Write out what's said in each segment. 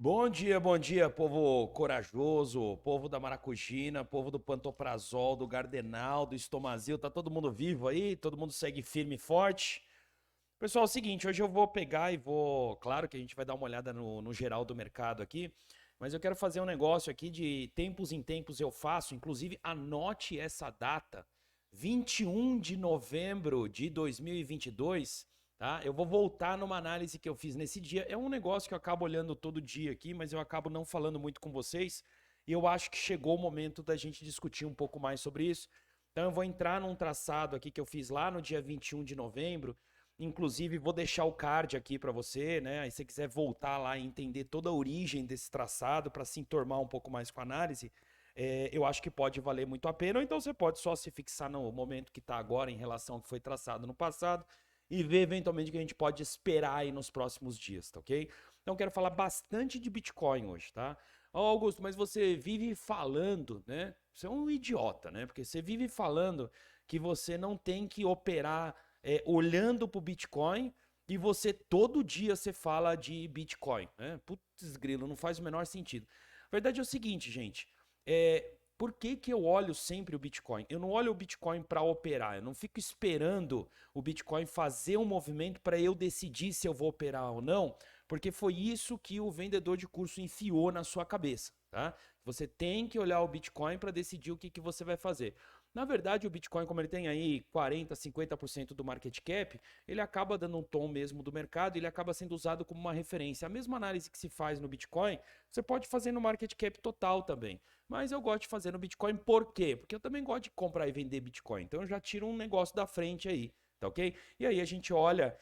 Bom dia, povo corajoso, povo da Maracujina, povo do Pantoprazol, do Gardenal, do Estomazil, tá todo mundo vivo aí? Todo mundo segue firme e forte? Pessoal, é o seguinte, hoje eu vou pegar e vou, claro que a gente vai dar uma olhada no geral do mercado aqui, mas eu quero fazer um negócio aqui de tempos em tempos eu faço, inclusive anote essa data, 21 de novembro de 2022, tá? Eu vou voltar numa análise que eu fiz nesse dia. É um negócio que eu acabo olhando todo dia aqui, mas eu acabo não falando muito com vocês. E eu acho que chegou o momento da gente discutir um pouco mais sobre isso. Então eu vou entrar num traçado aqui que eu fiz lá no dia 21 de novembro. Inclusive, vou deixar o card aqui para você, né? Aí se você quiser voltar lá e entender toda a origem desse traçado para se enturmar um pouco mais com a análise, eu acho que pode valer muito a pena. Ou então você pode só se fixar no momento que está agora em relação ao que foi traçado no passado e ver eventualmente o que a gente pode esperar aí nos próximos dias, tá ok? Então quero falar bastante de Bitcoin hoje, tá? Ó, Augusto, mas você vive falando, né? Você é um idiota, né? Porque você vive falando que você não tem que operar olhando para o Bitcoin e você todo dia você fala de Bitcoin, né? Putz, grilo, não faz o menor sentido. A verdade é o seguinte, gente. Por que que eu olho sempre o Bitcoin? Eu não olho o Bitcoin para operar, eu não fico esperando o Bitcoin fazer um movimento para eu decidir se eu vou operar ou não, porque foi isso que o vendedor de curso enfiou na sua cabeça, tá? Você tem que olhar o Bitcoin para decidir o que, que você vai fazer. Na verdade, o Bitcoin, como ele tem aí 40, 50% do market cap, ele acaba dando um tom mesmo do mercado, ele acaba sendo usado como uma referência. A mesma análise que se faz no Bitcoin, você pode fazer no market cap total também. Mas eu gosto de fazer no Bitcoin por quê? Porque eu também gosto de comprar e vender Bitcoin. Então eu já tiro um negócio da frente aí. Tá ok? E aí a gente olha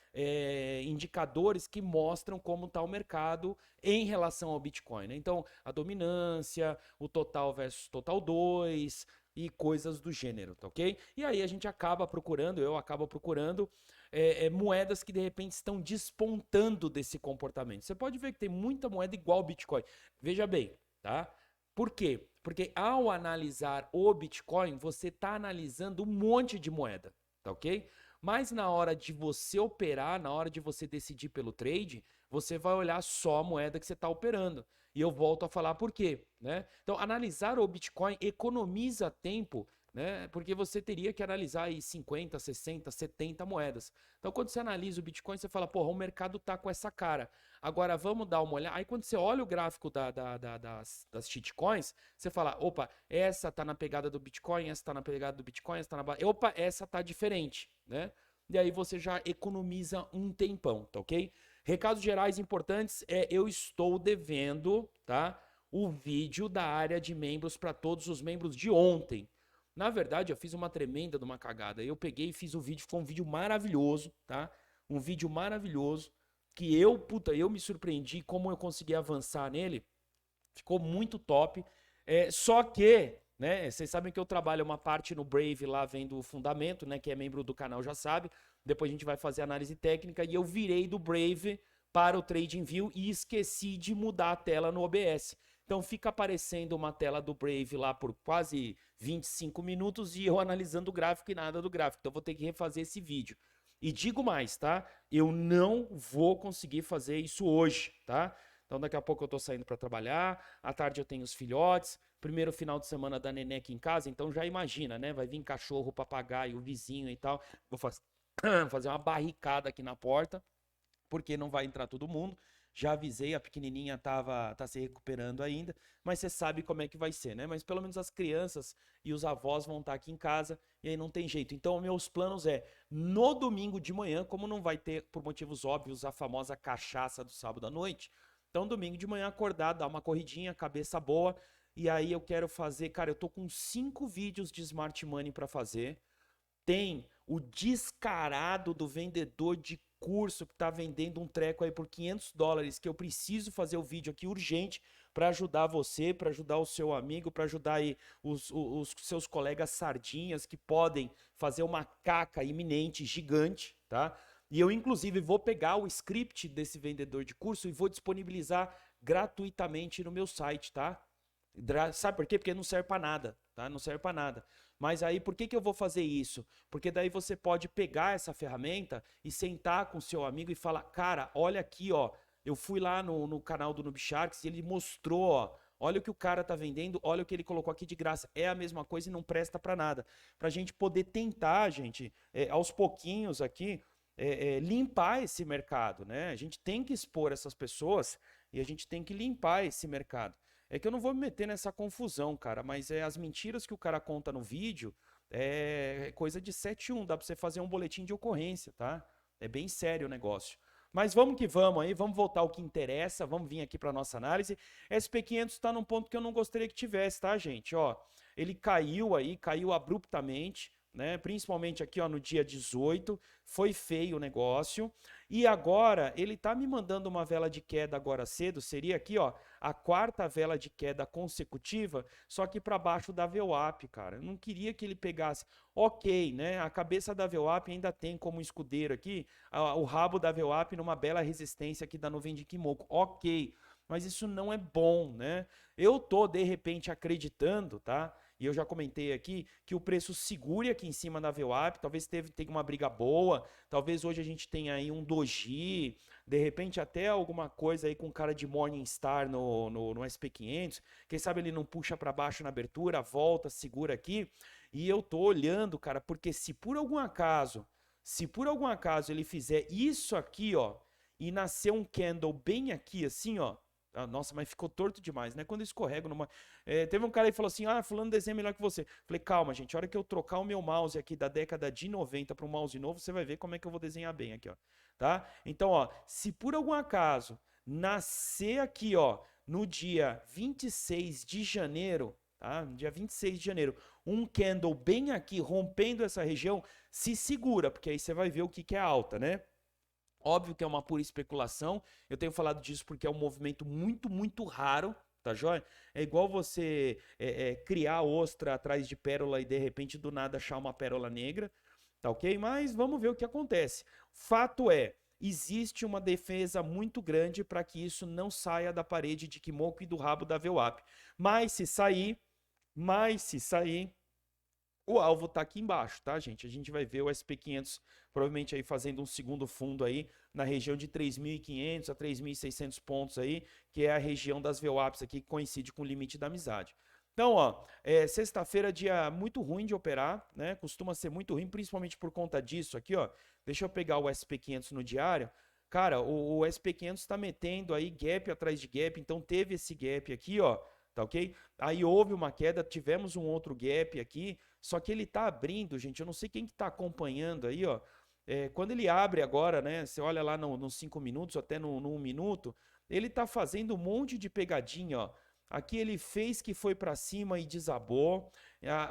indicadores que mostram como está o mercado em relação ao Bitcoin, né? Então, a dominância, o total versus total 2 e coisas do gênero, tá ok? E aí a gente acaba procurando, eu acabo procurando moedas que de repente estão despontando desse comportamento. Você pode ver que tem muita moeda igual ao Bitcoin. Veja bem, tá? Por quê? Porque ao analisar o Bitcoin, você está analisando um monte de moeda, tá ok? Mas na hora de você operar, na hora de você decidir pelo trade, você vai olhar só a moeda que você está operando. E eu volto a falar por quê, né? Então, analisar o Bitcoin economiza tempo, né? Porque você teria que analisar aí 50, 60, 70 moedas. Então, quando você analisa o Bitcoin, você fala, porra, o mercado tá com essa cara. Agora, vamos dar uma olhada. Aí, quando você olha o gráfico das shitcoins, você fala, opa, essa tá na pegada do Bitcoin, essa tá na pegada do Bitcoin, essa tá na... Opa, essa tá diferente, né? E aí você já economiza um tempão, tá ok? Recados gerais importantes eu estou devendo, tá? O vídeo da área de membros para todos os membros de ontem. Na verdade, eu fiz uma tremenda de uma cagada. Eu peguei e fiz o vídeo, ficou um vídeo maravilhoso, tá? Um vídeo maravilhoso que eu me surpreendi como eu consegui avançar nele. Ficou muito top. Só que, né, vocês sabem que eu trabalho uma parte no Brave lá vendo o fundamento, né, que é membro do canal já sabe. Depois a gente vai fazer análise técnica e eu virei do Brave para o TradingView e esqueci de mudar a tela no OBS. Então fica aparecendo uma tela do Brave lá por quase 25 minutos e eu analisando o gráfico e nada do gráfico. Então vou ter que refazer esse vídeo. E digo mais, tá? Eu não vou conseguir fazer isso hoje, tá? Então daqui a pouco eu tô saindo para trabalhar, à tarde eu tenho os filhotes, primeiro final de semana da neném aqui em casa, então já imagina, né? Vai vir cachorro, papagaio, vizinho e tal. Vou fazer uma barricada aqui na porta, porque não vai entrar todo mundo. Já avisei, a pequenininha tá se recuperando ainda, mas você sabe como é que vai ser, né? Mas pelo menos as crianças e os avós vão estar aqui em casa e aí não tem jeito. Então, meus planos no domingo de manhã, como não vai ter, por motivos óbvios, a famosa cachaça do sábado à noite, então domingo de manhã acordar, dar uma corridinha, cabeça boa, e aí eu quero fazer, cara, eu tô com 5 vídeos de Smart Money para fazer. Tem o descarado do vendedor de curso que tá vendendo um treco aí por US$ 500, que eu preciso fazer o vídeo aqui urgente para ajudar você, para ajudar o seu amigo, para ajudar aí os seus colegas sardinhas que podem fazer uma caca iminente, gigante, tá? E eu, inclusive, vou pegar o script desse vendedor de curso e vou disponibilizar gratuitamente no meu site, tá? Sabe por quê? Porque não serve para nada, tá? Não serve para nada. Mas aí, por que que eu vou fazer isso? Porque daí você pode pegar essa ferramenta e sentar com seu amigo e falar, cara, olha aqui, ó, Eu fui lá no canal do Noob Sharks e ele mostrou, ó, olha o que o cara tá vendendo, olha o que ele colocou aqui de graça. É a mesma coisa e não presta para nada. Pra gente poder tentar, gente, aos pouquinhos aqui, limpar esse mercado, né? A gente tem que expor essas pessoas e a gente tem que limpar esse mercado. É que eu não vou me meter nessa confusão, cara, mas as mentiras que o cara conta no vídeo é coisa de 7-1, dá pra você fazer um boletim de ocorrência, tá? É bem sério o negócio. Mas vamos que vamos aí, vamos voltar ao que interessa, vamos vir aqui para nossa análise. SP500 está num ponto que eu não gostaria que tivesse, tá, gente? Ó, ele caiu aí, caiu abruptamente, né? Principalmente aqui, ó, no dia 18, foi feio o negócio. E agora ele tá me mandando uma vela de queda agora cedo, seria aqui, ó, a quarta vela de queda consecutiva, só que para baixo da VWAP, cara. Eu não queria que ele pegasse. Ok, né? A cabeça da VWAP ainda tem como escudeiro aqui o rabo da VWAP numa bela resistência aqui da nuvem de Kimoku. Ok, mas isso não é bom, né? Eu tô de repente acreditando, tá? E eu já comentei aqui que o preço segure aqui em cima da VWAP, talvez tenha uma briga boa, talvez hoje a gente tenha aí um doji, de repente até alguma coisa aí com cara de Morningstar no SP500, quem sabe ele não puxa para baixo na abertura, volta, segura aqui, e eu tô olhando, cara, porque se por algum acaso ele fizer isso aqui, ó, e nascer um candle bem aqui assim, ó, nossa, mas ficou torto demais, né? Quando eu escorrego numa... teve um cara aí que falou assim, fulano desenha melhor que você. Falei, calma, gente, a hora que eu trocar o meu mouse aqui da década de 90 para um mouse novo, você vai ver como é que eu vou desenhar bem aqui, ó. Tá? Então, ó, se por algum acaso nascer aqui, ó, no dia 26 de janeiro, tá? No dia 26 de janeiro, um candle bem aqui, rompendo essa região, se segura, porque aí você vai ver o que é alta, né? Óbvio que é uma pura especulação, eu tenho falado disso porque é um movimento muito, muito raro, tá joia? É igual você criar ostra atrás de pérola e de repente do nada achar uma pérola negra, tá ok? Mas vamos ver o que acontece. Fato é, existe uma defesa muito grande para que isso não saia da parede de Kimoku e do rabo da VWAP. Mas se sair, o alvo está aqui embaixo, tá, gente? A gente vai ver o SP500 provavelmente aí fazendo um segundo fundo aí na região de 3.500 a 3.600 pontos aí, que é a região das VWAPs aqui, que coincide com o limite da amizade. Então, ó, sexta-feira dia muito ruim de operar, né? Costuma ser muito ruim, principalmente por conta disso aqui, ó. Deixa eu pegar o SP500 no diário. Cara, o SP500 está metendo aí gap atrás de gap, então teve esse gap aqui, ó, tá ok? Aí houve uma queda, tivemos um outro gap aqui, só que ele tá abrindo, gente, eu não sei quem que tá acompanhando aí, ó, quando ele abre agora, né, você olha lá nos 5 minutos, até no 1 minuto, ele tá fazendo um monte de pegadinha, ó. Aqui ele fez que foi para cima e desabou,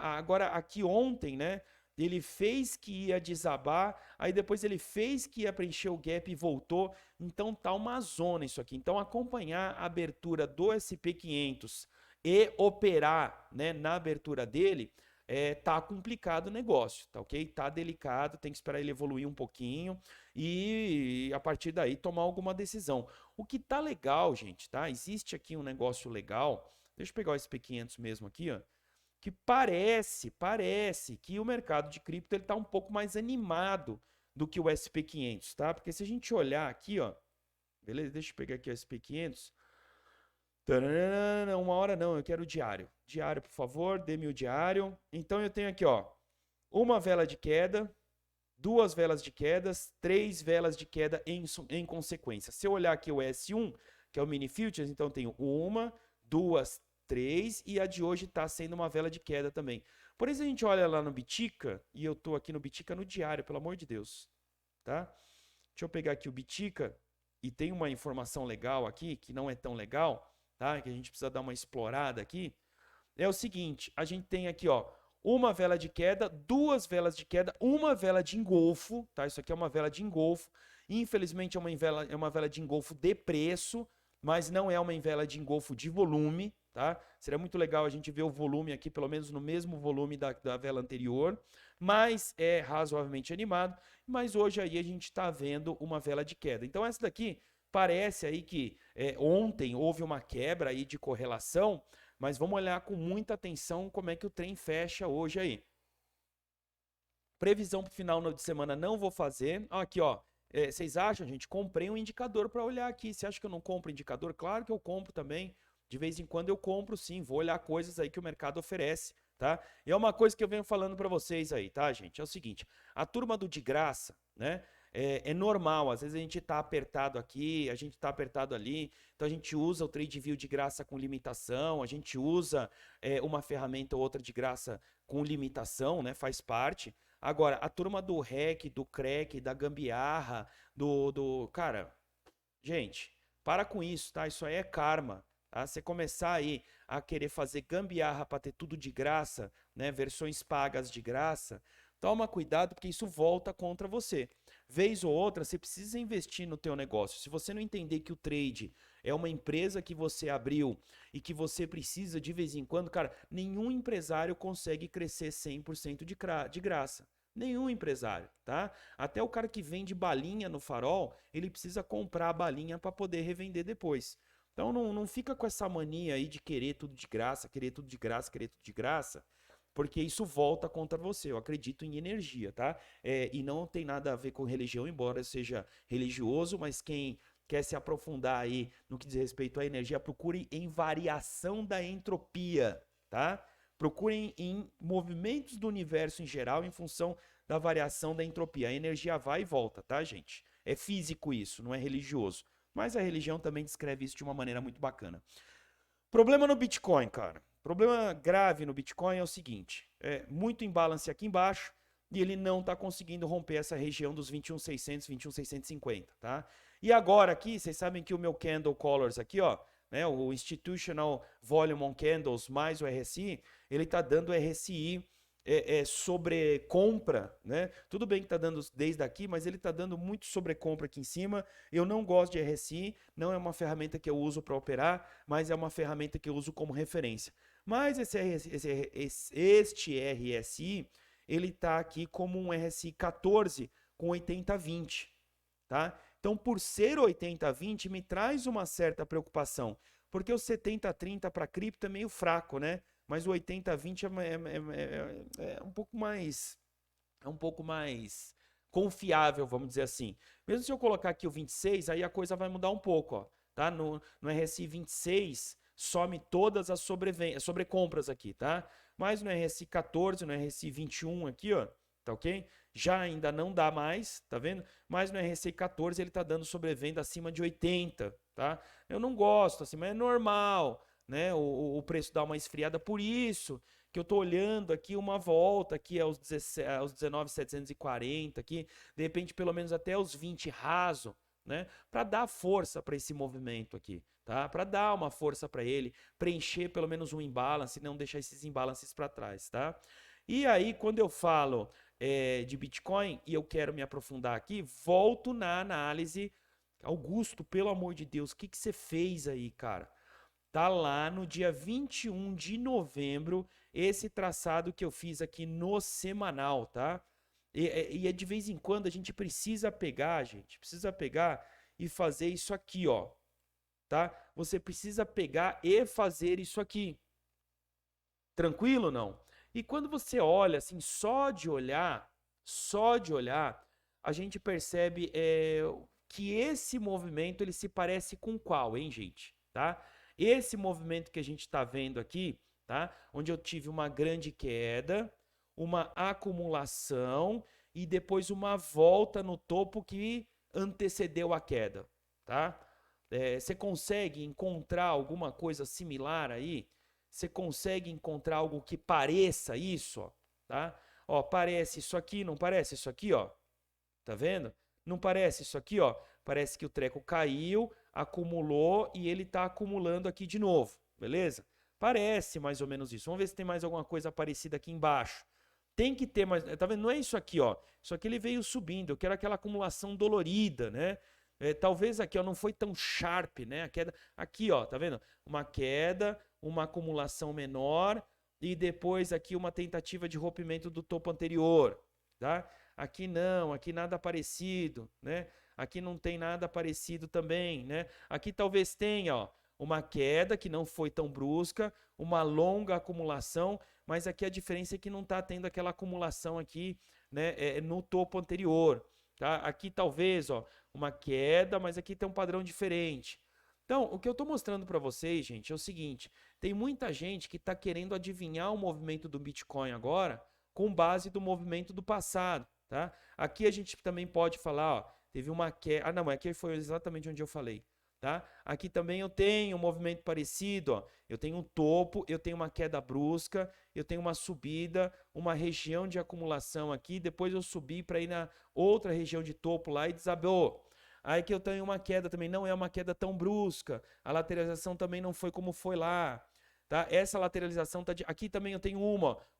agora aqui ontem, né, ele fez que ia desabar, aí depois ele fez que ia preencher o gap e voltou, então tá uma zona isso aqui. Então acompanhar a abertura do SP500 e operar, né, na abertura dele, tá complicado o negócio, tá ok? Tá delicado, tem que esperar ele evoluir um pouquinho e a partir daí tomar alguma decisão. O que tá legal, gente, tá? Existe aqui um negócio legal, deixa eu pegar o SP500 mesmo aqui, ó, que parece que o mercado de cripto ele tá um pouco mais animado do que o SP500, tá? Porque se a gente olhar aqui, ó, beleza? Deixa eu pegar aqui o SP500. Uma hora não, eu quero o diário. Diário, por favor, dê-me o diário. Então eu tenho aqui, ó, uma vela de queda, duas velas de quedas, três velas de queda em consequência. Se eu olhar aqui o S1, que é o Mini Futures, então eu tenho uma, duas, três, e a de hoje está sendo uma vela de queda também. Por isso a gente olha lá no Bitica, e eu estou aqui no Bitica no diário, pelo amor de Deus, tá? Deixa eu pegar aqui o Bitica, e tem uma informação legal aqui, que não é tão legal, tá? Que a gente precisa dar uma explorada aqui. É o seguinte, a gente tem aqui, ó, uma vela de queda, duas velas de queda, uma vela de engolfo, tá? Isso aqui é uma vela de engolfo. Infelizmente é uma vela de engolfo de preço, mas não é uma vela de engolfo de volume, tá? Seria muito legal a gente ver o volume aqui, pelo menos no mesmo volume da vela anterior, mas é razoavelmente animado. Mas hoje aí a gente está vendo uma vela de queda. Então essa daqui parece aí que ontem houve uma quebra aí de correlação, mas vamos olhar com muita atenção como é que o trem fecha hoje aí. Previsão para o final de semana não vou fazer. Aqui, ó, Vocês acham, gente? Comprei um indicador para olhar aqui. Você acha que eu não compro indicador? Claro que eu compro também. De vez em quando eu compro, sim. Vou olhar coisas aí que o mercado oferece, tá? E é uma coisa que eu venho falando para vocês aí, tá, gente? É o seguinte: a turma do de graça, né? É normal. Às vezes a gente tá apertado aqui, a gente tá apertado ali. Então a gente usa o TradeView de graça com limitação. A gente usa uma ferramenta ou outra de graça com limitação, né? Faz parte. Agora, a turma do REC, do CREC, da gambiarra, Cara, gente, para com isso, tá? Isso aí é karma. Tá? Você começar aí a querer fazer gambiarra para ter tudo de graça, né? Versões pagas de graça, toma cuidado porque isso volta contra você. Vez ou outra, você precisa investir no teu negócio. Se você não entender que o trade é uma empresa que você abriu e que você precisa de vez em quando, cara, nenhum empresário consegue crescer 100% de graça. Nenhum empresário, tá? Até o cara que vende balinha no farol, ele precisa comprar a balinha para poder revender depois. Então não fica com essa mania aí de querer tudo de graça, querer tudo de graça, querer tudo de graça, porque isso volta contra você. Eu acredito em energia, tá? E não tem nada a ver com religião, embora eu seja religioso, mas quem quer se aprofundar aí no que diz respeito à energia, procure em variação da entropia, tá? Procurem em movimentos do universo em geral em função da variação da entropia. A energia vai e volta, tá, gente? É físico isso, não é religioso. Mas a religião também descreve isso de uma maneira muito bacana. Problema no Bitcoin, cara. Problema grave no Bitcoin é o seguinte: muito imbalance aqui embaixo e ele não está conseguindo romper essa região dos 21.600, 21.650, tá? E agora aqui, vocês sabem que o meu candle colors aqui, ó, né, o Institutional Volume on Candles mais o RSI, ele está dando RSI sobre compra, né? Tudo bem que está dando desde aqui, mas ele está dando muito sobre compra aqui em cima. Eu não gosto de RSI, não é uma ferramenta que eu uso para operar, mas é uma ferramenta que eu uso como referência. Mas este RSI, ele está aqui como um RSI 14 com 80-20, tá? Então, por ser 80-20, me traz uma certa preocupação, porque o 70-30 para cripto é meio fraco, né? Mas o 80-20 é um pouco mais confiável, vamos dizer assim. Mesmo se eu colocar aqui o 26, aí a coisa vai mudar um pouco, ó, tá? No RSI 26 some todas as sobrecompras aqui, tá? Mas no RSI 14, no RSI 21 aqui, ó, tá ok? Já ainda não dá mais, tá vendo? Mas no RSI 14 ele tá dando sobrevenda acima de 80, tá? Eu não gosto, assim, mas é normal, né? O preço dá uma esfriada, por isso que eu tô olhando aqui uma volta aqui aos 19.740 aqui, de repente pelo menos até os 20 raso, né? Para dar força para esse movimento aqui, tá? Para dar uma força para ele, preencher pelo menos um imbalance, não deixar esses imbalances para trás, tá? E aí quando eu falo de Bitcoin e eu quero me aprofundar aqui, volto na análise. Augusto, pelo amor de Deus, o que você fez aí, cara? Tá lá no dia 21 de novembro, esse traçado que eu fiz aqui no semanal, tá? E de vez em quando a gente precisa pegar, gente, precisa pegar e fazer isso aqui, ó, tá? Você precisa pegar e fazer isso aqui. Tranquilo, não? E quando você olha, assim, só de olhar, a gente percebe que esse movimento, ele se parece com qual, hein, gente? Tá? Esse movimento que a gente está vendo aqui, tá? Onde eu tive uma grande queda, uma acumulação e depois uma volta no topo que antecedeu a queda, tá? Você consegue encontrar alguma coisa similar aí? Você consegue encontrar algo que pareça isso, ó, tá? Ó, parece isso aqui, não parece isso aqui, ó? Tá vendo? Não parece isso aqui, ó? Parece que o treco caiu, acumulou e ele tá acumulando aqui de novo, beleza? Parece mais ou menos isso. Vamos ver se tem mais alguma coisa parecida aqui embaixo. Tem que ter mais, tá vendo? Não é isso aqui, ó. Isso aqui ele veio subindo. Eu quero aquela acumulação dolorida, né? Talvez aqui, ó, não foi tão sharp, né? A queda aqui, ó, tá vendo? Uma queda, uma acumulação menor e depois aqui uma tentativa de rompimento do topo anterior, tá? Aqui não, aqui nada parecido, né? Aqui não tem nada parecido também, né? Aqui talvez tenha, ó, uma queda que não foi tão brusca, uma longa acumulação, mas aqui a diferença é que não está tendo aquela acumulação aqui, né, no topo anterior. tá? Aqui talvez, ó, uma queda, mas aqui tem um padrão diferente. Então, o que eu estou mostrando para vocês, gente, é o seguinte: tem muita gente que está querendo adivinhar o movimento do Bitcoin agora com base do movimento do passado, tá? Aqui a gente também pode falar, ó, teve uma queda. Ah, não, aqui foi exatamente onde eu falei, tá? Aqui também eu tenho um movimento parecido, ó. Eu tenho um topo, eu tenho uma queda brusca, eu tenho uma subida, uma região de acumulação aqui, depois eu subi para ir na outra região de topo lá e desabou. Aí que eu tenho uma queda também, não é uma queda tão brusca, a lateralização também não foi como foi lá, tá? Essa lateralização tá aqui também eu tenho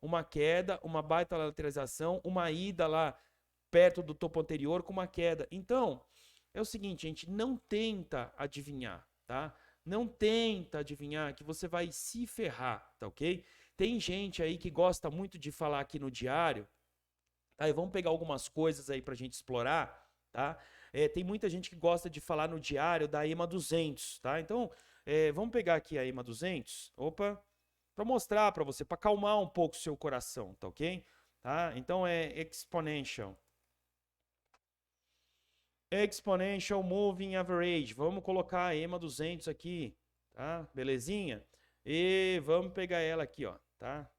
uma queda, uma baita lateralização, uma ida lá perto do topo anterior com uma queda. Então, é o seguinte, gente, não tenta adivinhar, tá? Não tenta adivinhar que você vai se ferrar, tá ok? Tem gente aí que gosta muito de falar aqui no diário, tá? E vamos pegar algumas coisas aí pra gente explorar, tá? Tem muita gente que gosta de falar no diário da EMA 200, tá? Então, vamos pegar aqui a EMA 200, opa, para mostrar para você, para acalmar um pouco o seu coração, tá ok? Tá? Então é Exponential. Exponential Moving Average. Vamos colocar a EMA 200 aqui, tá? Belezinha? E vamos pegar ela aqui, ó, tá?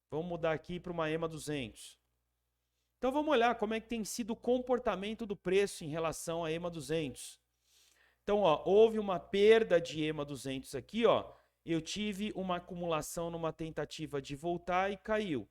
Vamos mudar aqui para uma EMA 200. Então vamos olhar como é que tem sido o comportamento do preço em relação à EMA 200. Então, ó, houve uma perda de EMA 200 aqui, ó. Eu tive uma acumulação numa tentativa de voltar e caiu.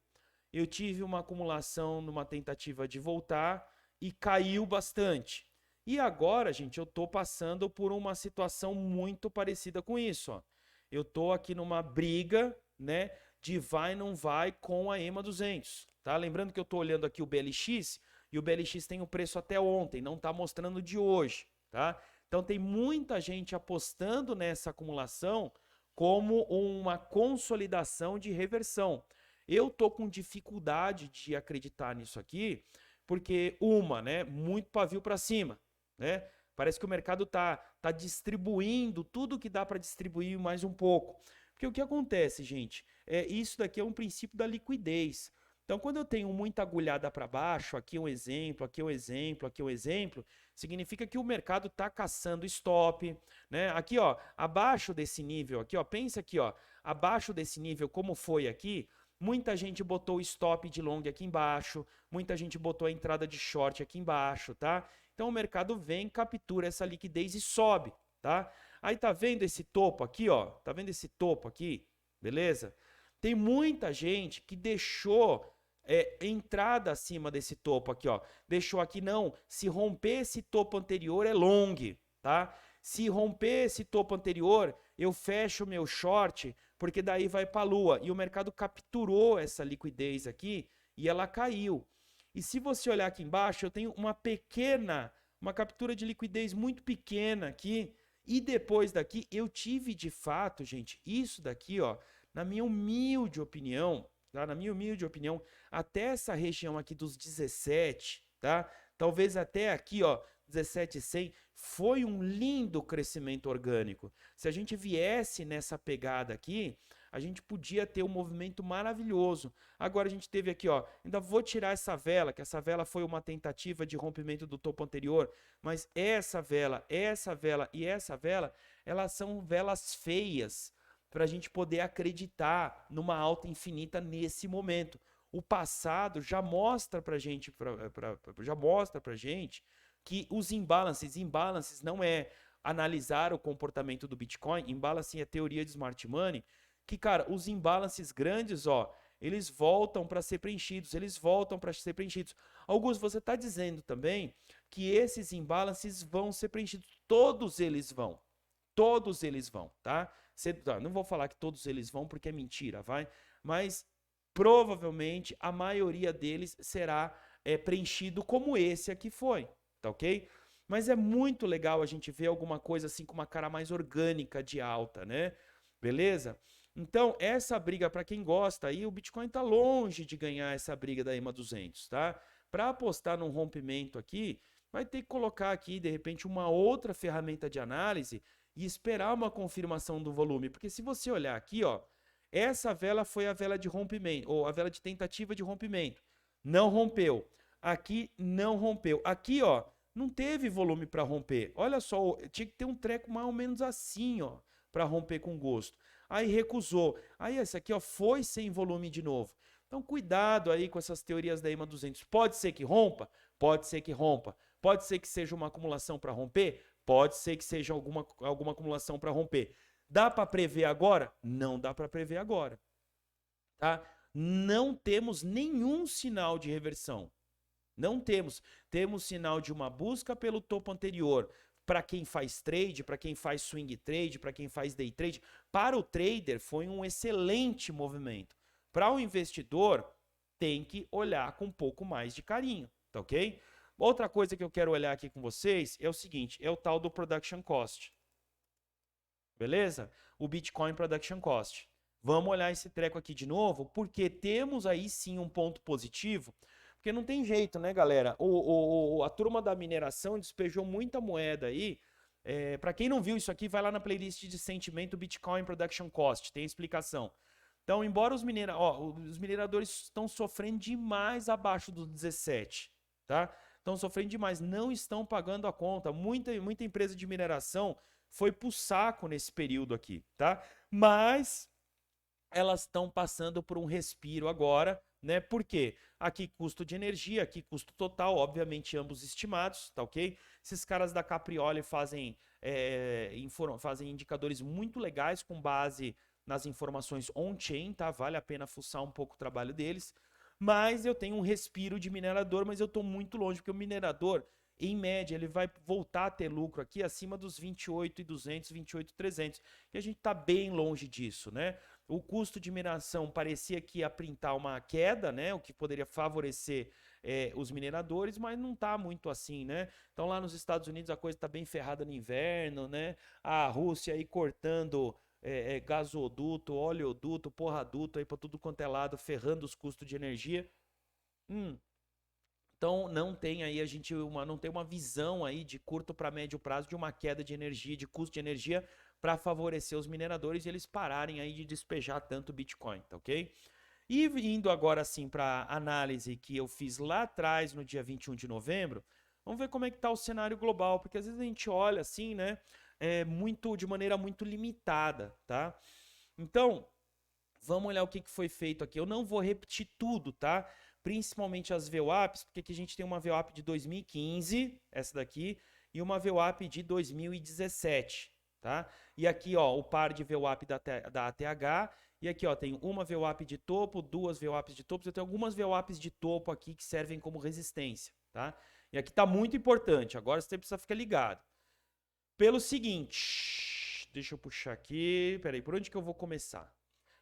Eu tive uma acumulação numa tentativa de voltar e caiu bastante. E agora, gente, eu estou passando por uma situação muito parecida com isso, ó. Eu estou aqui numa briga, né, de vai não vai com a EMA 200, tá? Lembrando que eu estou olhando aqui o BLX e o BLX tem o preço até ontem, não está mostrando de hoje, tá? Então tem muita gente apostando nessa acumulação como uma consolidação de reversão. Eu tô com dificuldade de acreditar nisso aqui, porque né, muito pavio para cima, né? Parece que o mercado tá distribuindo tudo que dá para distribuir mais um pouco. Porque o que acontece, gente, isso daqui é um princípio da liquidez. Então, quando eu tenho muita agulhada para baixo, aqui um exemplo, aqui um exemplo, aqui um exemplo, significa que o mercado está caçando stop, né? Aqui, ó, abaixo desse nível, aqui, ó, pensa aqui, ó, abaixo desse nível, como foi aqui, muita gente botou o stop de long aqui embaixo, muita gente botou a entrada de short aqui embaixo, tá? Então o mercado vem, captura essa liquidez e sobe, tá? Aí tá vendo esse topo aqui, ó? Tá vendo esse topo aqui? Beleza? Tem muita gente que deixou entrada acima desse topo aqui, ó. Deixou aqui, não. Se romper esse topo anterior é long, tá? Se romper esse topo anterior, eu fecho o meu short, porque daí vai para a lua. E o mercado capturou essa liquidez aqui e ela caiu. E se você olhar aqui embaixo, eu tenho uma captura de liquidez muito pequena aqui. E depois daqui, eu tive de fato, gente, isso daqui, ó, na minha humilde opinião, tá? Na minha humilde opinião, até essa região aqui dos 17, tá? Talvez até aqui, ó, 17,100, foi um lindo crescimento orgânico. Se a gente viesse nessa pegada aqui, a gente podia ter um movimento maravilhoso. Agora a gente teve aqui, ó, ainda vou tirar essa vela, que essa vela foi uma tentativa de rompimento do topo anterior, mas essa vela e essa vela, elas são velas feias para a gente poder acreditar numa alta infinita nesse momento. O passado já mostra para gente, que os imbalances não é analisar o comportamento do Bitcoin, imbalance é teoria de smart money, que, cara, os imbalances grandes, ó, eles voltam para ser preenchidos, Augusto, você está dizendo também que esses imbalances vão ser preenchidos, todos eles vão, tá? Não vou falar que todos eles vão porque é mentira, vai? Mas provavelmente a maioria deles será preenchido como esse aqui foi, tá ok? Mas é muito legal a gente ver alguma coisa assim com uma cara mais orgânica de alta, né? Beleza? Então, essa briga, para quem gosta, aí o Bitcoin está longe de ganhar essa briga da EMA 200, tá? Para apostar num rompimento aqui, vai ter que colocar aqui, de repente, uma outra ferramenta de análise e esperar uma confirmação do volume. Porque se você olhar aqui, ó, essa vela foi a vela de rompimento, ou a vela de tentativa de rompimento. Não rompeu. Aqui não rompeu. Aqui, ó, não teve volume para romper. Olha só, tinha que ter um treco mais ou menos assim, ó, para romper com gosto. Aí recusou. Aí essa aqui, ó, foi sem volume de novo. Então cuidado aí com essas teorias da EMA 200. Pode ser que rompa? Pode ser que rompa. Pode ser que seja uma acumulação para romper? Pode ser que seja alguma acumulação para romper. Dá para prever agora? Não dá para prever agora. Tá? Não temos nenhum sinal de reversão. Não temos. Temos sinal de uma busca pelo topo anterior. Para quem faz trade, para quem faz swing trade, para quem faz day trade. Para o trader, foi um excelente movimento. Para o investidor, tem que olhar com um pouco mais de carinho, tá ok? Outra coisa que eu quero olhar aqui com vocês é o seguinte, é o tal do Production Cost. Beleza? O Bitcoin Production Cost. Vamos olhar esse treco aqui de novo, porque temos aí sim um ponto positivo, porque não tem jeito, né, galera? A turma da mineração despejou muita moeda aí. Para quem não viu isso aqui, vai lá na playlist de sentimento Bitcoin Production Cost, tem explicação. Então, embora os mineradores estão sofrendo demais abaixo dos 17, tá? Estão sofrendo demais, não estão pagando a conta. Muita empresa de mineração foi pro saco nesse período aqui, tá? Mas elas estão passando por um respiro agora, né? Por quê? Aqui custo de energia, aqui custo total, obviamente ambos estimados, tá ok? Esses caras da Caprioli fazem indicadores muito legais com base nas informações on-chain, tá? Vale a pena fuçar um pouco o trabalho deles. Mas eu tenho um respiro de minerador, mas eu estou muito longe, porque o minerador, em média, ele vai voltar a ter lucro aqui acima dos 28.200, 28.300. E a gente está bem longe disso, né? O custo de mineração parecia que ia printar uma queda, né? O que poderia favorecer os mineradores, mas não está muito assim, né? Então lá nos Estados Unidos a coisa está bem ferrada no inverno, né? A Rússia aí cortando gasoduto, oleoduto, porraduto aí para tudo quanto é lado, ferrando os custos de energia. Então não tem aí não tem uma visão aí de curto para médio prazo de uma queda de energia, de custo de energia para favorecer os mineradores e eles pararem aí de despejar tanto Bitcoin, tá ok? E indo agora assim para a análise que eu fiz lá atrás no dia 21 de novembro, vamos ver como é que está o cenário global, porque às vezes a gente olha assim, né, de maneira muito limitada, tá? Então, vamos olhar o que foi feito aqui. Eu não vou repetir tudo, tá? Principalmente as VWAPs, porque aqui a gente tem uma VWAP de 2015, essa daqui, e uma VWAP de 2017, tá? E aqui, ó, o par de VWAP da ATH, e aqui, ó, tem uma VWAP de topo, duas VWAPs de topo, eu tenho algumas VWAPs de topo aqui que servem como resistência, tá? E aqui tá muito importante, agora você precisa ficar ligado. Pelo seguinte, deixa eu puxar aqui, peraí, por onde que eu vou começar?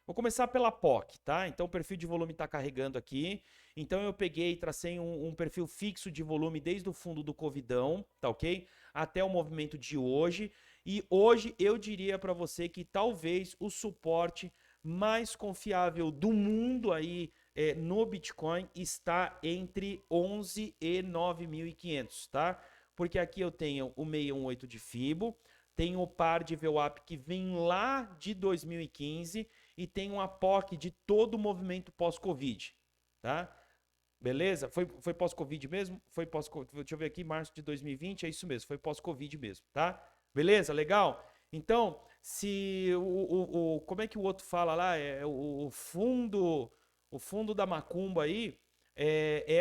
Vou começar pela POC, tá? Então o perfil de volume está carregando aqui. Então eu peguei e tracei um perfil fixo de volume desde o fundo do Covidão, tá ok? Até o movimento de hoje. E hoje eu diria para você que talvez o suporte mais confiável do mundo aí no Bitcoin está entre 11 e 9.500, tá? Porque aqui eu tenho o 618 de Fibo, tenho o par de VWAP que vem lá de 2015 e tem uma POC de todo o movimento pós-Covid, tá? Beleza? Foi pós-Covid mesmo? Foi pós-Covid. Deixa eu ver aqui, março de 2020, é isso mesmo, foi pós-Covid mesmo, tá? Beleza? Legal? Então, se como é que o outro fala lá? O fundo da macumba aí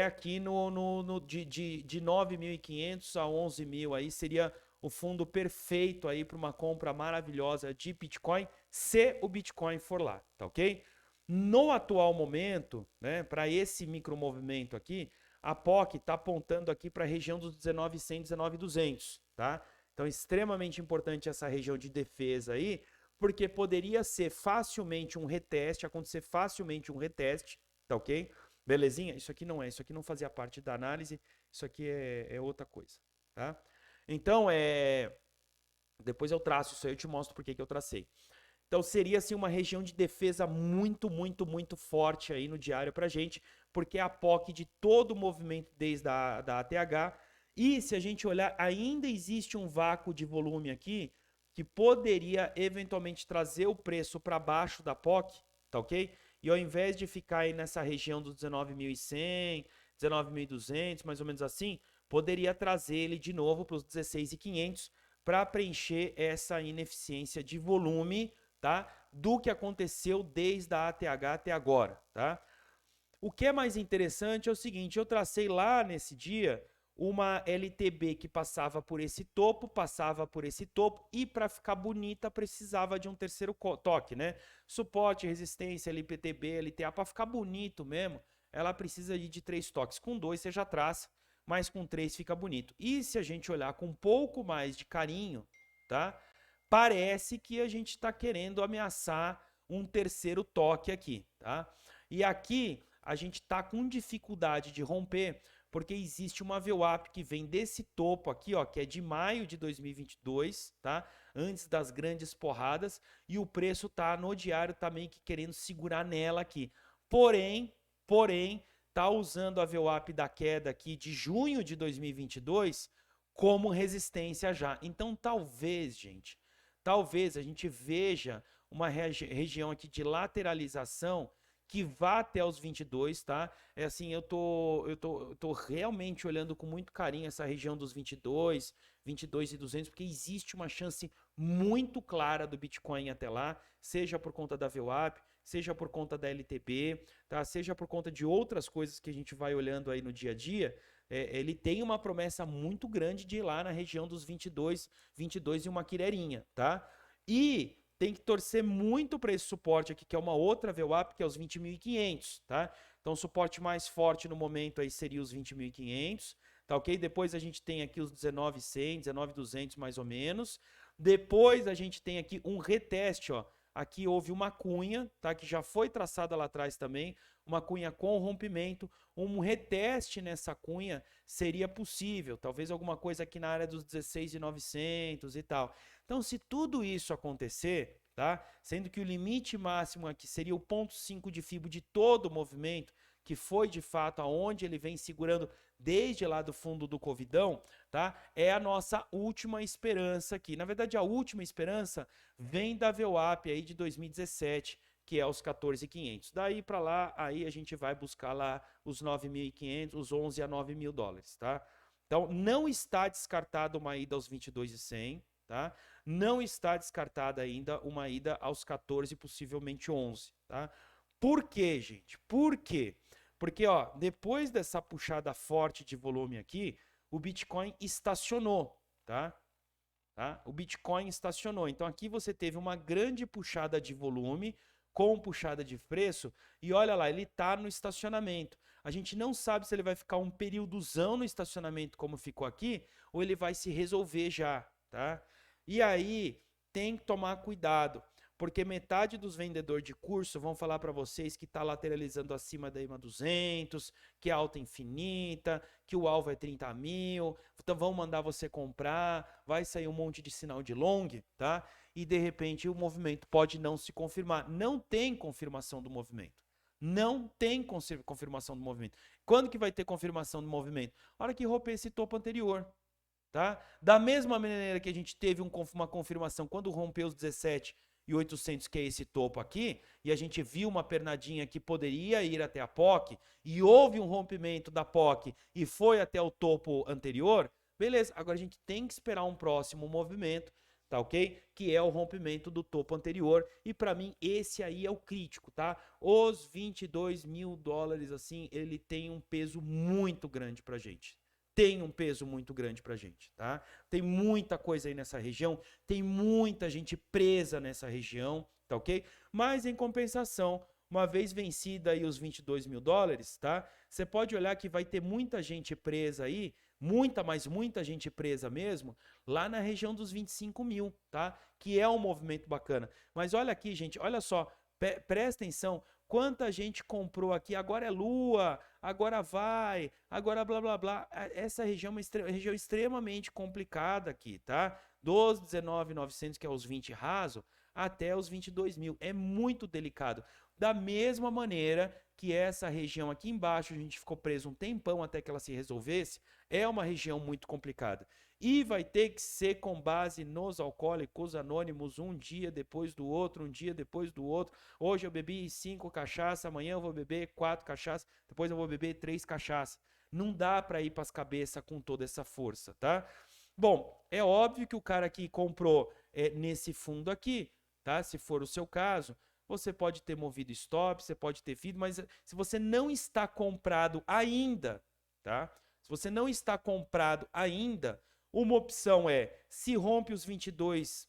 aqui de 9.500 a 11.000 aí seria o fundo perfeito aí para uma compra maravilhosa de Bitcoin, se o Bitcoin for lá, tá ok? No atual momento, né, para esse micromovimento aqui, a POC está apontando aqui para a região dos 19.100, 19.200, tá? Então, extremamente importante essa região de defesa aí, porque poderia ser facilmente um reteste, acontecer facilmente um reteste, tá ok? Belezinha? Isso aqui não fazia parte da análise, isso aqui é outra coisa, tá? Então, depois eu traço isso aí, eu te mostro por que eu tracei. Então, seria assim uma região de defesa muito, muito, muito forte aí no diário pra gente, porque é a POC de todo o movimento desde da ATH. E se a gente olhar, ainda existe um vácuo de volume aqui que poderia eventualmente trazer o preço para baixo da POC, tá ok? E ao invés de ficar aí nessa região dos 19.100, 19.200, mais ou menos assim, poderia trazer ele de novo para os 16.500 para preencher essa ineficiência de volume, tá? Do que aconteceu desde a ATH até agora, tá? O que é mais interessante é o seguinte, eu tracei lá nesse dia uma LTB que passava por esse topo e para ficar bonita precisava de um terceiro toque, né? Suporte, resistência, LPTB, LTA, para ficar bonito mesmo, ela precisa de 3 toques. Com 2 você já traça, mas com 3 fica bonito. E se a gente olhar com um pouco mais de carinho, tá? Parece que a gente está querendo ameaçar um terceiro toque aqui, tá? E aqui a gente está com dificuldade de romper, porque existe uma VWAP que vem desse topo aqui, ó, que é de maio de 2022, tá? Antes das grandes porradas, e o preço tá no diário também que querendo segurar nela aqui. Porém, tá usando a VWAP da queda aqui de junho de 2022 como resistência já. Então, talvez, gente, talvez a gente veja uma região aqui de lateralização que vá até os 22, tá? É assim, eu tô realmente olhando com muito carinho essa região dos 22.200, porque existe uma chance muito clara do Bitcoin até lá, seja por conta da VWAP, seja por conta da LTB, tá? Seja por conta de outras coisas que a gente vai olhando aí no dia a dia. Ele tem uma promessa muito grande de ir lá na região dos 22 e uma quirerinha, tá? E tem que torcer muito para esse suporte aqui, que é uma outra VWAP, que é os 20.500, tá? Então, o suporte mais forte no momento aí seria os 20.500, tá ok? Depois a gente tem aqui os 19.100, 19.200 mais ou menos. Depois a gente tem aqui um reteste, ó. Aqui houve uma cunha, tá? Que já foi traçada lá atrás também, uma cunha com rompimento. Um reteste nessa cunha seria possível, talvez alguma coisa aqui na área dos 16.900 e tal. Então, se tudo isso acontecer, tá? Sendo que o limite máximo aqui seria o 0,5 de FIBO de todo o movimento, que foi de fato aonde ele vem segurando desde lá do fundo do Covidão, tá? É a nossa última esperança aqui. Na verdade, a última esperança vem da VWAP aí de 2017, que é os 14.500. Daí para lá, aí a gente vai buscar lá os 9.500, os 11 a 9 mil dólares, tá? Então, não está descartado uma ida aos 22.100, tá? Não está descartada ainda uma ida aos 14, possivelmente 11, tá? Por quê, gente? Por quê? Porque, ó, depois dessa puxada forte de volume aqui, o Bitcoin estacionou, tá? O Bitcoin estacionou. Então, aqui você teve uma grande puxada de volume com puxada de preço e olha lá, ele está no estacionamento. A gente não sabe se ele vai ficar um períodozão no estacionamento como ficou aqui ou ele vai se resolver já, tá? E aí, tem que tomar cuidado, porque metade dos vendedores de curso vão falar para vocês que está lateralizando acima da EMA 200, que é alta infinita, que o alvo é 30 mil, então vão mandar você comprar, vai sair um monte de sinal de long, tá? E de repente o movimento pode não se confirmar. Não tem confirmação do movimento. Não tem confirmação do movimento. Quando que vai ter confirmação do movimento? A hora que romper esse topo anterior. Tá? Da mesma maneira que a gente teve uma confirmação quando rompeu os 17.800, que é esse topo aqui, e a gente viu uma pernadinha que poderia ir até a POC, e houve um rompimento da POC e foi até o topo anterior, beleza, agora a gente tem que esperar um próximo movimento, tá ok? Que é o rompimento do topo anterior, e para mim esse aí é o crítico, tá? Os 22 mil dólares, assim, ele tem um peso muito grande pra gente. Tem um peso muito grande pra gente, tá? Tem muita coisa aí nessa região, tem muita gente presa nessa região, tá ok? Mas em compensação, uma vez vencida aí os 22 mil dólares, tá? Você pode olhar que vai ter muita gente presa aí, mas muita gente presa mesmo, lá na região dos 25 mil, tá? Que é um movimento bacana. Mas olha aqui, gente, olha só, presta atenção, quanta gente comprou aqui, agora é lua, agora vai, agora blá blá blá. Essa região é uma região extremamente complicada aqui, tá? Dos 19.900, que é os 20 raso, até os 22 mil. É muito delicado. Da mesma maneira que essa região aqui embaixo, a gente ficou preso um tempão até que ela se resolvesse, é uma região muito complicada. E vai ter que ser com base nos alcoólicos anônimos, um dia depois do outro, um dia depois do outro. Hoje eu bebi 5 cachaças, amanhã eu vou beber 4 cachaças, depois eu vou beber 3 cachaças. Não dá para ir para as cabeças com toda essa força, tá? Bom, é óbvio que o cara que comprou nesse fundo aqui, tá? Se for o seu caso, você pode ter movido stop, você pode ter vindo, mas se você não está comprado ainda, tá? Se você não está comprado ainda, uma opção é, se rompe os 22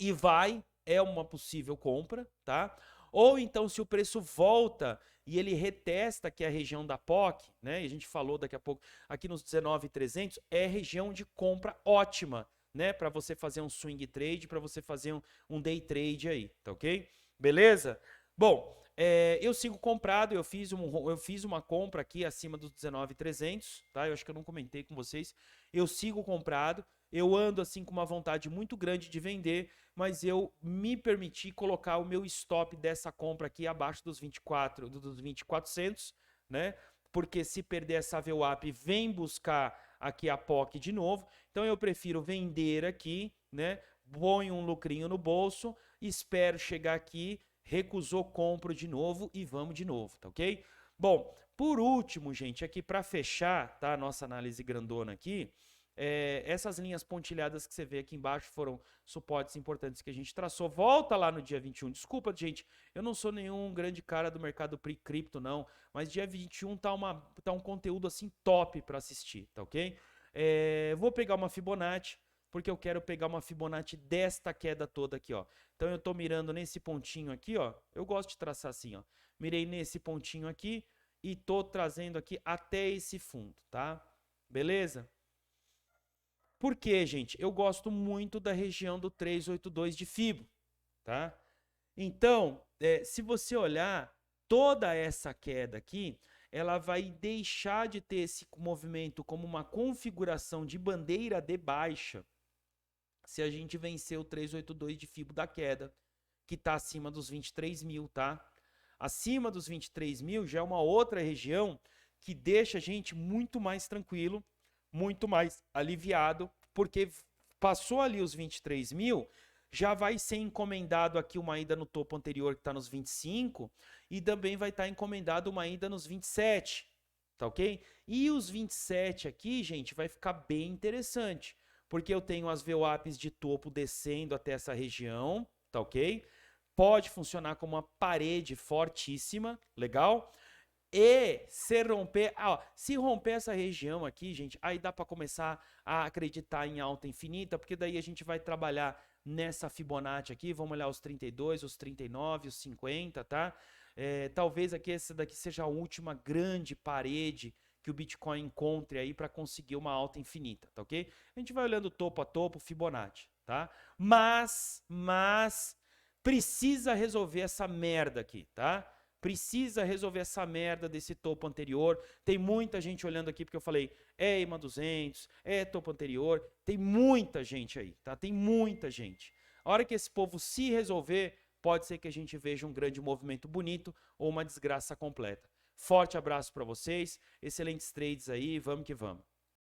e vai, é uma possível compra, tá? Ou então, se o preço volta e ele retesta aqui a região da POC, né? E a gente falou daqui a pouco, aqui nos 19.300, é região de compra ótima, né? Para você fazer um swing trade, para você fazer um day trade aí, tá ok? Beleza? Bom, eu sigo comprado, eu fiz uma compra aqui acima dos 19.300, tá? Eu acho que eu não comentei com vocês. Eu sigo comprado, eu ando assim com uma vontade muito grande de vender, mas eu me permiti colocar o meu stop dessa compra aqui abaixo dos 20.400, né? Porque se perder essa VWAP, vem buscar aqui a POC de novo. Então eu prefiro vender aqui, né? Ponho um lucrinho no bolso, espero chegar aqui, recusou, compro de novo e vamos de novo, tá ok? Bom, por último, gente, aqui para fechar, tá? A nossa análise grandona aqui, essas linhas pontilhadas que você vê aqui embaixo foram suportes importantes que a gente traçou. Volta lá no dia 21. Desculpa, gente, eu não sou nenhum grande cara do mercado cripto, não, mas dia 21 tá um conteúdo assim top para assistir, tá ok? Vou pegar uma Fibonacci, porque eu quero pegar uma Fibonacci desta queda toda aqui, ó. Então eu tô mirando nesse pontinho aqui, ó. Eu gosto de traçar assim, ó. Mirei nesse pontinho aqui e tô trazendo aqui até esse fundo, tá? Beleza? Por quê, gente? Eu gosto muito da região do 382 de Fibo, tá? Então, se você olhar toda essa queda aqui, ela vai deixar de ter esse movimento como uma configuração de bandeira de baixa se a gente vencer o 382 de Fibo da queda, que está acima dos 23 mil, tá? Acima dos 23 mil já é uma outra região que deixa a gente muito mais tranquilo, muito mais aliviado, porque passou ali os 23 mil, já vai ser encomendado aqui uma ida no topo anterior que está nos 25 e também vai estar encomendado uma ida nos 27, tá ok? E os 27 aqui, gente, vai ficar bem interessante, porque eu tenho as VWAPs de topo descendo até essa região, tá ok? Pode funcionar como uma parede fortíssima, legal? E se romper, se romper essa região aqui, gente, aí dá para começar a acreditar em alta infinita, porque daí a gente vai trabalhar nessa Fibonacci aqui, vamos olhar os 32, os 39, os 50, tá? Talvez aqui essa daqui seja a última grande parede que o Bitcoin encontre aí para conseguir uma alta infinita, tá ok? A gente vai olhando topo a topo, Fibonacci, tá? Mas precisa resolver essa merda aqui, tá? Precisa resolver essa merda desse topo anterior. Tem muita gente olhando aqui porque eu falei, EMA 200, topo anterior. Tem muita gente aí, tá? Tem muita gente. A hora que esse povo se resolver, pode ser que a gente veja um grande movimento bonito ou uma desgraça completa. Forte abraço para vocês, excelentes trades aí, vamos que vamos.